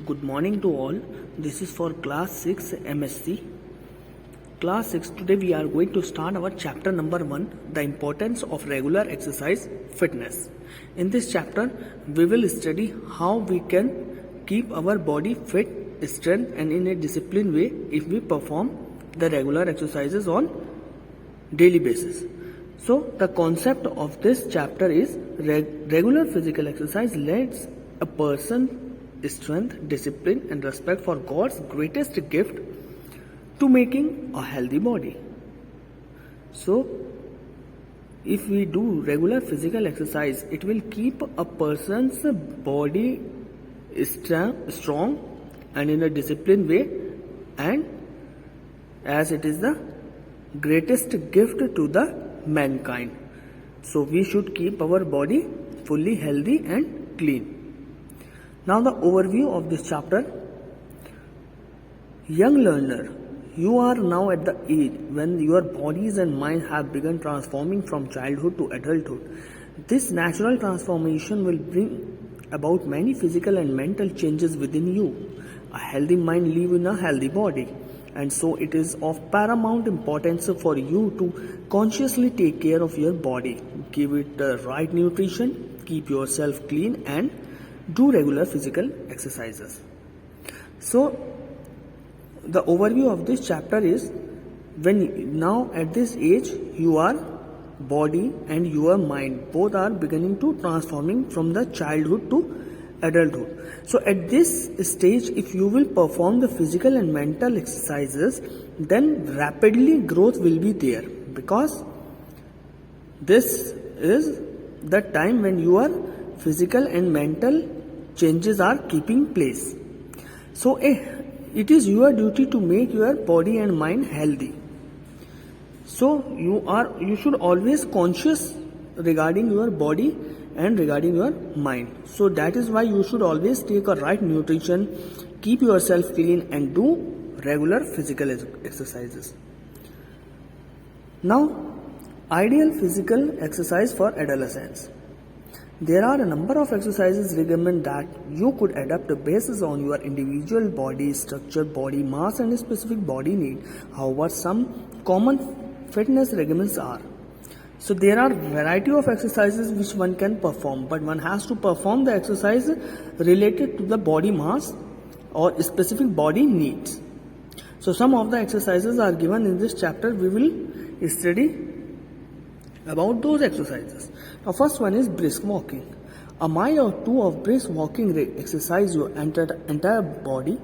Good morning to all. This is for class 6 MSc. Class 6, today we are going to start our chapter number 1, the importance of regular exercise fitness. In this chapter, we will study how we can keep our body fit, strength and in a disciplined way if we perform the regular exercises on daily basis. So the concept of this chapter is regular physical exercise lets a person strength, discipline and respect for God's greatest gift to making a healthy body. So if we do regular physical exercise, it will keep a person's body strong and in a disciplined way, and as it is the greatest gift to the mankind. So we should keep our body fully healthy and clean. Now the overview of this chapter. Young learner, you are now at the age when your bodies and mind have begun transforming from childhood to adulthood. This natural transformation will bring about many physical and mental changes within you. A healthy mind lives in a healthy body, and so it is of paramount importance for you to consciously take care of your body, give it the right nutrition, keep yourself clean and do regular physical exercises. So the overview of this chapter is, when now at this age your body and your mind both are beginning to transforming from the childhood to adulthood. So at this stage, if you will perform the physical and mental exercises, then rapidly growth will be there, because this is the time when your physical and mental changes are keeping place. So it is your duty to make your body and mind healthy. So you should always conscious regarding your body and regarding your mind. So that is why you should always take a right nutrition, keep yourself clean and do regular physical exercises. Now, ideal physical exercise for adolescents. There are a number of exercises recommended that you could adapt based on your individual body structure, body mass and specific body need. However, some common fitness regimens are. So there are variety of exercises which one can perform, but one has to perform the exercise related to the body mass or specific body needs. So some of the exercises are given in this chapter. We will study about those exercises. Now first one is brisk walking. A mile or two of brisk walking exercise your entire body,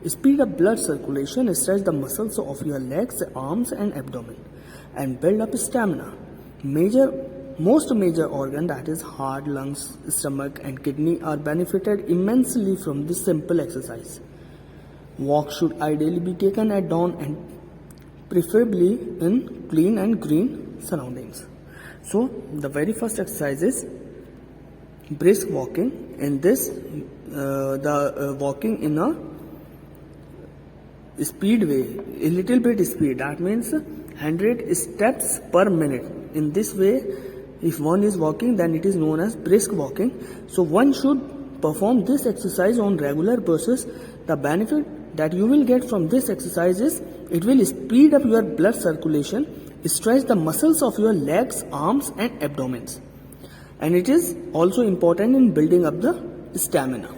speed up blood circulation, stretch the muscles of your legs, arms and abdomen and build up stamina. Most major organ, that is heart, lungs, stomach and kidney, are benefited immensely from this simple exercise. Walk should ideally be taken at dawn and preferably in clean and green surroundings. So the very first exercise is brisk walking. In this, walking in a speed way, a little bit speed, that means 100 steps per minute. In this way, if one is walking, then it is known as brisk walking. So one should perform this exercise on regular basis. The benefit that you will get from this exercise is, it will speed up your blood circulation, stretch the muscles of your legs, arms and abdomens, and it is also important in building up the stamina.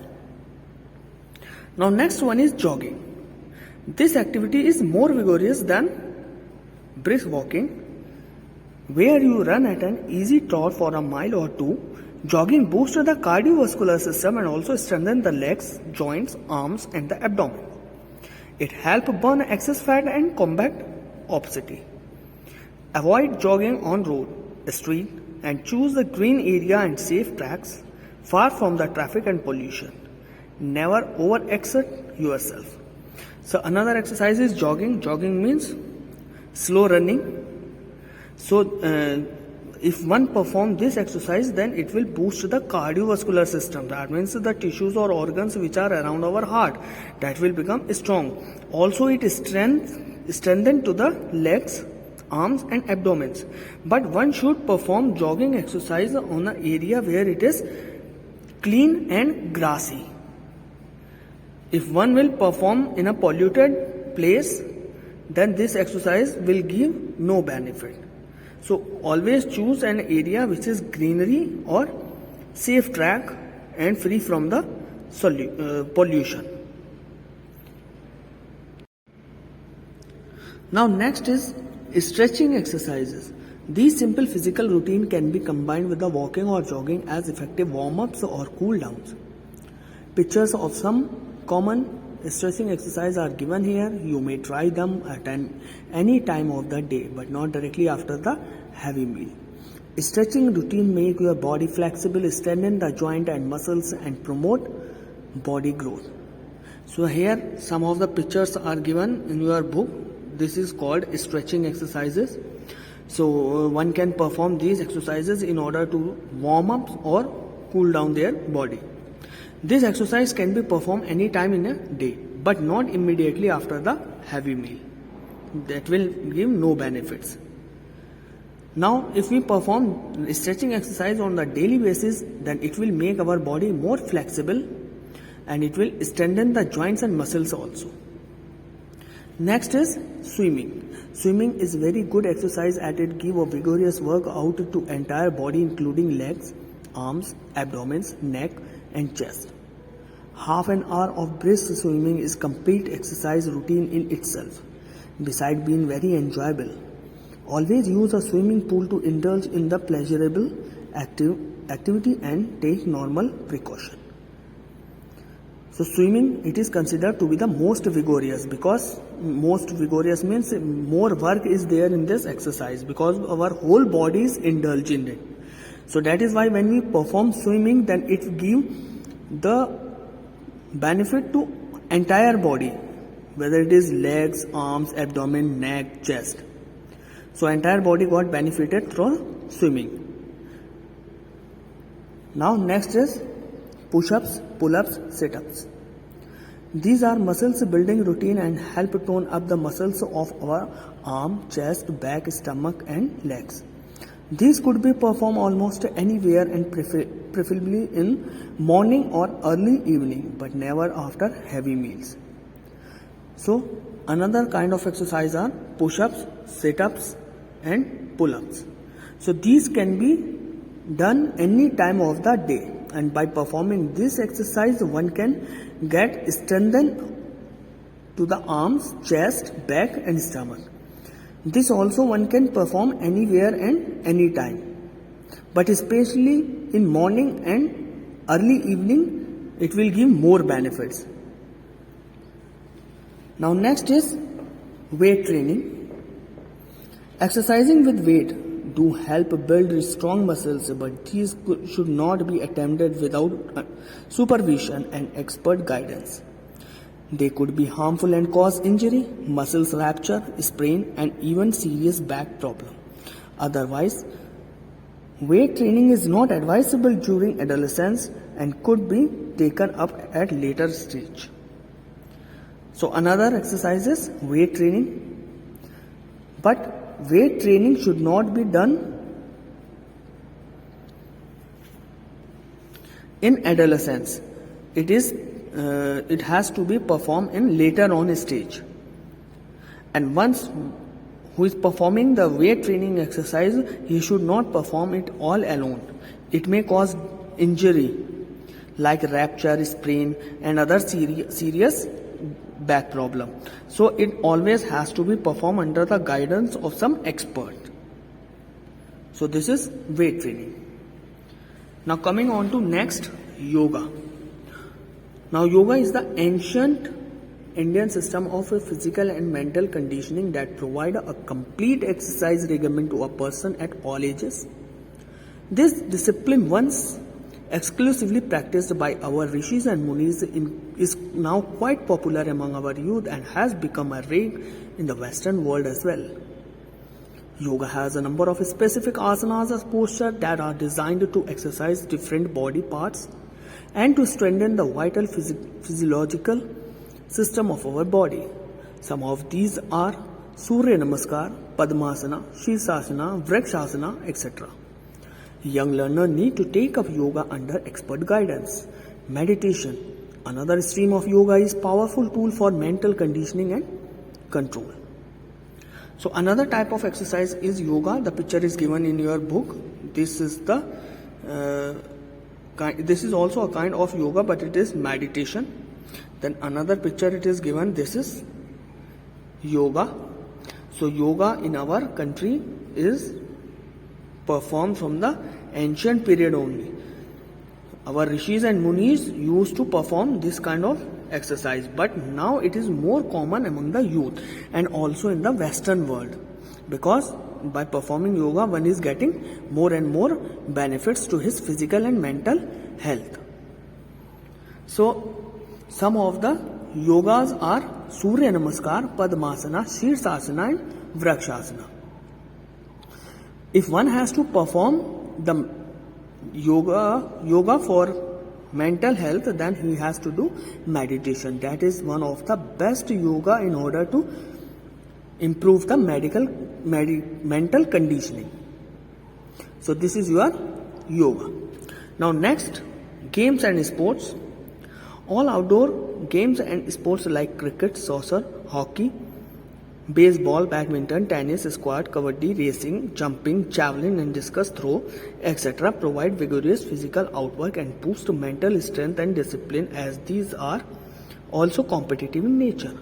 Now next one is jogging. This activity is more vigorous than brisk walking, where you run at an easy trot for a mile or two. Jogging boosts the cardiovascular system and also strengthens the legs, joints, arms and the abdomen. It helps burn excess fat and combat obesity. Avoid jogging on road, street and choose the green area and safe tracks far from the traffic and pollution. Never overexert yourself. So another exercise is jogging. Jogging means slow running. So if one perform this exercise, then it will boost the cardiovascular system. That means the tissues or organs which are around our heart, that will become strong. Also it strengthen to the legs, arms and abdomens. But one should perform jogging exercise on an area where it is clean and grassy. If one will perform in a polluted place, then this exercise will give no benefit. So always choose an area which is greenery or safe track and free from the pollution. Now next is stretching exercises. These simple physical routine can be combined with the walking or jogging as effective warm-ups or cool-downs. Pictures of some common stretching exercise are given here. You may try them at any time of the day, but not directly after the heavy meal. Stretching routine make your body flexible, strengthen the joint and muscles, and promote body growth. So here some of the pictures are given in your book. This is called stretching exercises. So one can perform these exercises in order to warm up or cool down their body. This exercise can be performed any time in a day, but not immediately after the heavy meal. That will give no benefits. Now, if we perform stretching exercise on the daily basis, then it will make our body more flexible and it will strengthen the joints and muscles also. Next is swimming. Swimming is very good exercise as it gives a vigorous workout to entire body including legs, arms, abdomen, neck and chest. Half an hour of brisk swimming is complete exercise routine in itself. Besides being very enjoyable, always use a swimming pool to indulge in the pleasurable activity and take normal precaution. So swimming, it is considered to be the most vigorous, because most vigorous means more work is there in this exercise because our whole body is indulged in it. So that is why when we perform swimming, then it gives the benefit to entire body, whether it is legs, arms, abdomen, neck, chest. So entire body got benefited through swimming. Now next is push-ups, pull-ups, sit-ups. These are muscles building routine and help tone up the muscles of our arm, chest, back, stomach and legs. These could be performed almost anywhere and preferably in morning or early evening, but never after heavy meals. So another kind of exercise are push-ups, sit-ups and pull-ups. So these can be done any time of the day, and by performing this exercise one can get strengthened to the arms, chest, back and stomach. This also one can perform anywhere and any time, but especially in morning and early evening it will give more benefits. Now next is weight training. Exercising with weight do help build strong muscles, but these should not be attempted without supervision and expert guidance. They could be harmful and cause injury, muscles rupture, sprain and even serious back problem. Otherwise, weight training is not advisable during adolescence and could be taken up at later stage. So another exercise is weight training, but weight training should not be done in adolescence. It has to be performed in later on stage. And once who is performing the weight training exercise, he should not perform it all alone. It may cause injury like rupture, sprain and other serious back problem. So it always has to be performed under the guidance of some expert. So this is weight training. Now coming on to next, yoga. Now yoga is the ancient Indian system of physical and mental conditioning that provide a complete exercise regimen to a person at all ages. This discipline, once exclusively practiced by our rishis and munis, is now quite popular among our youth and has become a rage in the Western world as well. Yoga has a number of specific asanas as postures that are designed to exercise different body parts and to strengthen the vital physiological system of our body. Some of these are Surya Namaskar, Padmasana, Shirsasana, Vrakshasana, etc. Young learner need to take up yoga under expert guidance. Meditation Another stream of yoga is powerful tool for mental conditioning and control. So another type of exercise is yoga. The picture is given in your book. This is also a kind of yoga, but it is meditation. Then another picture it is given. This is yoga. So yoga in our country is performed from the ancient period only. Our rishis and munis used to perform this kind of exercise, but now it is more common among the youth and also in the Western world, because by performing yoga one is getting more and more benefits to his physical and mental health. So some of the yogas are Surya Namaskar, Padmasana, Shirsasana and Vrakshasana. If one has to perform the yoga for mental health, then he has to do meditation. That is one of the best yoga in order to improve the mental conditioning. So this is your yoga. Now next, games and sports. All outdoor games and sports like cricket, soccer, hockey, baseball, badminton, tennis, squash, kabaddi, racing, jumping, javelin and discus throw, etc. provide vigorous physical outwork and boost mental strength and discipline, as these are also competitive in nature.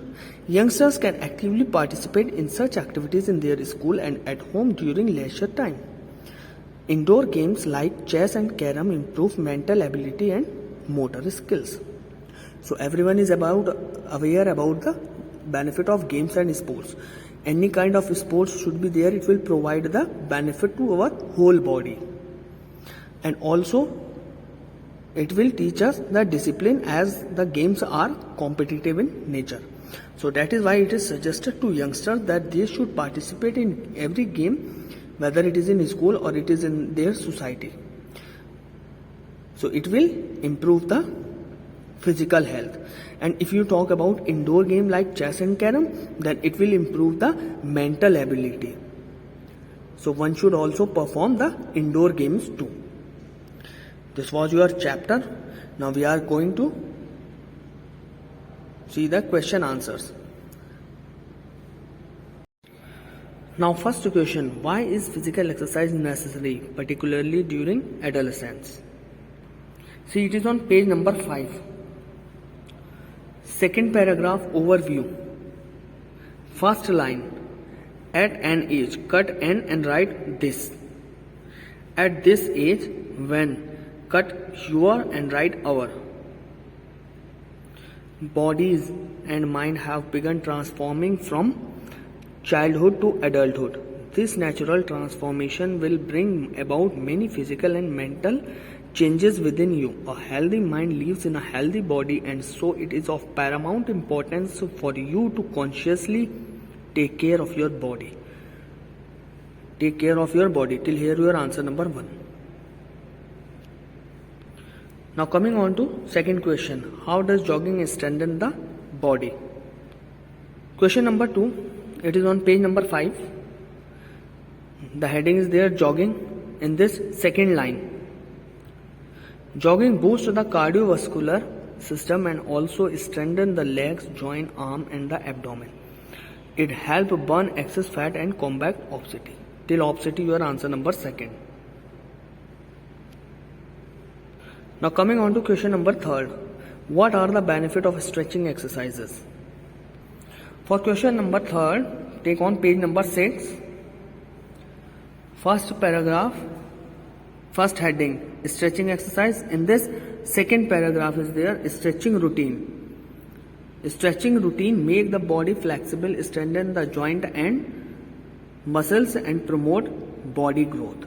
Youngsters can actively participate in such activities in their school and at home during leisure time. Indoor games like chess and carom improve mental ability and motor skills. So everyone is aware about the benefit of games and sports. Any kind of sports should be there. It will provide the benefit to our whole body, and also it will teach us the discipline, as the games are competitive in nature. So that is why it is suggested to youngsters that they should participate in every game, whether it is in school or it is in their society. So it will improve the physical health. And if you talk about indoor game like chess and carom, then it will improve the mental ability. So one should also perform the indoor games too. This was your chapter. Now we are going to see the question answers. Now first question, why is physical exercise necessary, particularly during adolescence? See, it is on page number 5. Second paragraph, overview. First line, at an age, cut N and write this. At this age, when, cut your and write our. Bodies and mind have begun transforming from childhood to adulthood. This natural transformation will bring about many physical and mental changes within you. A healthy mind lives in a healthy body, and so it is of paramount importance for you to consciously take care of your body. Take care of your body. Till here your answer number 1. Now coming on to second question, how does jogging strengthen the body? Question number 2, it is on page number 5. The heading is there, jogging. In this second line, jogging boosts the cardiovascular system and also strengthens the legs, joint, arm and the abdomen. It helps burn excess fat and combat obesity. Till obesity your answer number 2. Now coming on to question number 3. What are the benefits of stretching exercises? For question number 3, take on page number 6. First paragraph, first heading, stretching exercise. In this second paragraph is there, stretching routine. Stretching routine make the body flexible, strengthen the joint and muscles and promote body growth.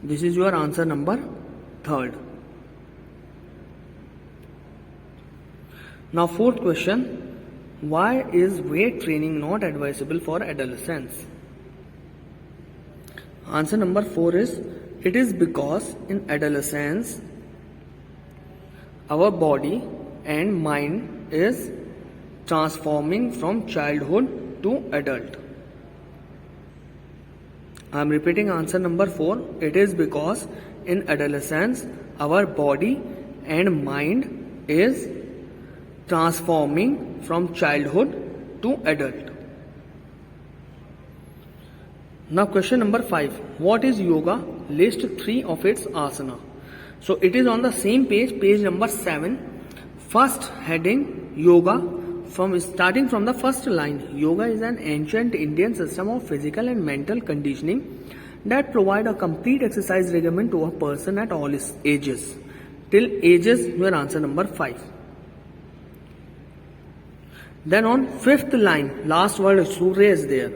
This is your answer number 3. Now fourth question, why is weight training not advisable for adolescents? Answer number 4 is, it is because in adolescence our body and mind is transforming from childhood to adult. I am repeating answer number 4. It is because in adolescence our body and mind is transforming from childhood to adult. Now question number 5. What is yoga? List 3 of its asana. So it is on the same page, page number 7. First heading, yoga. Starting from the first line, yoga is an ancient Indian system of physical and mental conditioning that provide a complete exercise regimen to a person at all ages. Till ages, your answer number 5. Then on 5th line, last word Surya is there.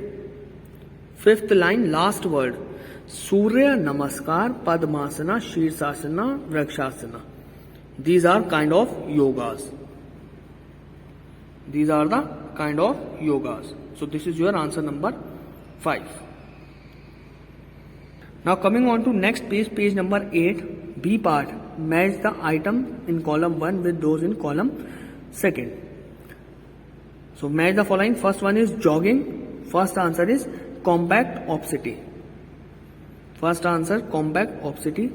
5th line, last word Surya Namaskar, Padmasana, Shirsasana, Vrikshasana. These are kind of yogas. These are the kind of yogas. So this is your answer number 5. Now coming on to next page, page number 8, B part. Match the item in column 1 with those in column 2. So match the following. First one is jogging. First answer is compact opacity. First answer, compact opacity.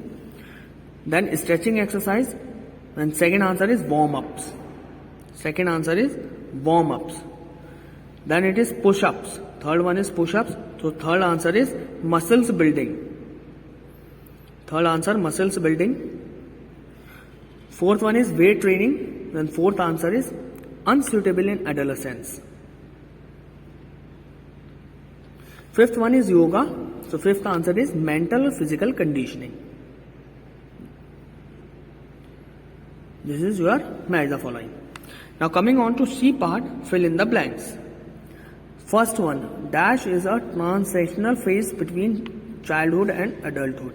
Then stretching exercise. Then second answer is warm-ups. Second answer is warm-ups. Then it is push-ups. Third one is push-ups. So third answer is muscles building. Third answer, muscles building. Fourth one is weight training. Then fourth answer is unsuitable in adolescence. Fifth one is yoga. So fifth answer is mental or physical conditioning. This is your match the following. Now coming on to C part, fill in the blanks. First one, dash is a transitional phase between childhood and adulthood.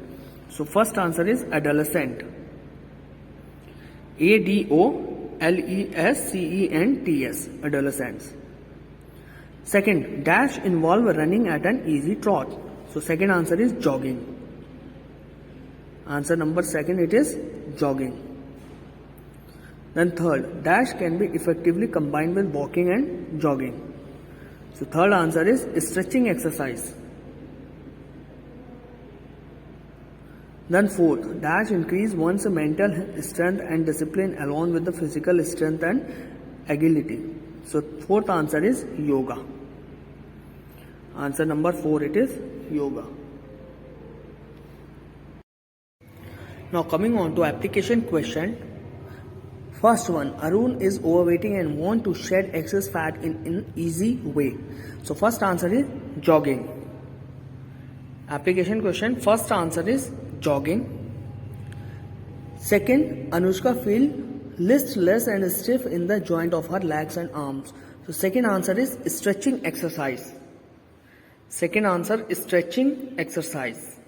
So first answer is adolescent. ADOLESCENTS, adolescents. Second, dash involve running at an easy trot. So second answer is jogging. Answer number 2, it is jogging. Then third, dash can be effectively combined with walking and jogging. So third answer is stretching exercise. Then fourth, dash increase one's mental strength and discipline along with the physical strength and agility. So fourth answer is yoga. Answer number 4, it is yoga. Now coming on to application question. First one, Arun is overweighting and want to shed excess fat in an easy way. So first answer is jogging. Application question, first answer is jogging. Second, Anushka feels listless and stiff in the joint of her legs and arms. So second answer is stretching exercise. Second answer is stretching exercise.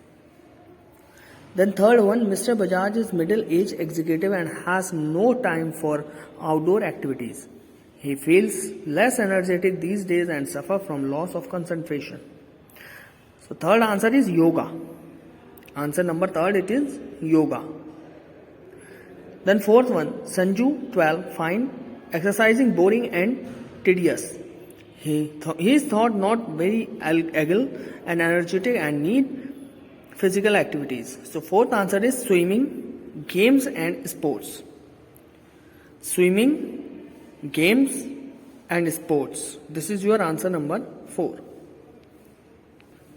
Then third one, Mr. Bajaj is middle-aged executive and has no time for outdoor activities. He feels less energetic these days and suffers from loss of concentration. So third answer is yoga. Answer number 3, it is yoga. Then fourth one, Sanju 12 find exercising boring and tedious. He is thought not very agile and energetic and need physical activities. So fourth answer is swimming, games and sports. Swimming, games and sports. This is your answer number 4.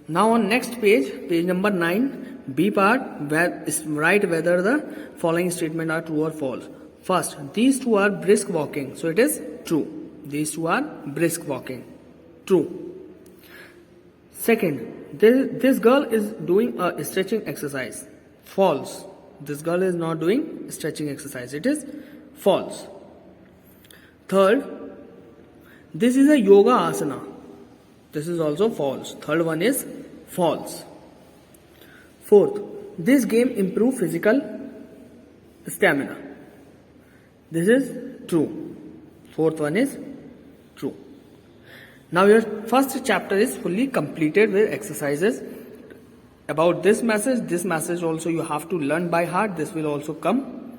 Now on next page, page number 9, B part, write whether the following statement are true or false. First, these two are brisk walking. So it is true. These two are brisk walking. True. Second, this girl is doing a stretching exercise. False. This girl is not doing stretching exercise. It is false. Third, this is a yoga asana. This is also false. Third one is false. Fourth, this game improves physical stamina. This is true. Fourth one is true. Now your first chapter is fully completed with exercises. About this message also you have to learn by heart. This will also come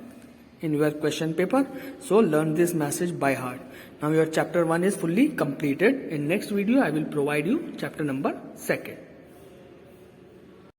in your question paper. So learn this message by heart. Now your chapter 1 is fully completed. In next video I will provide you chapter number 2.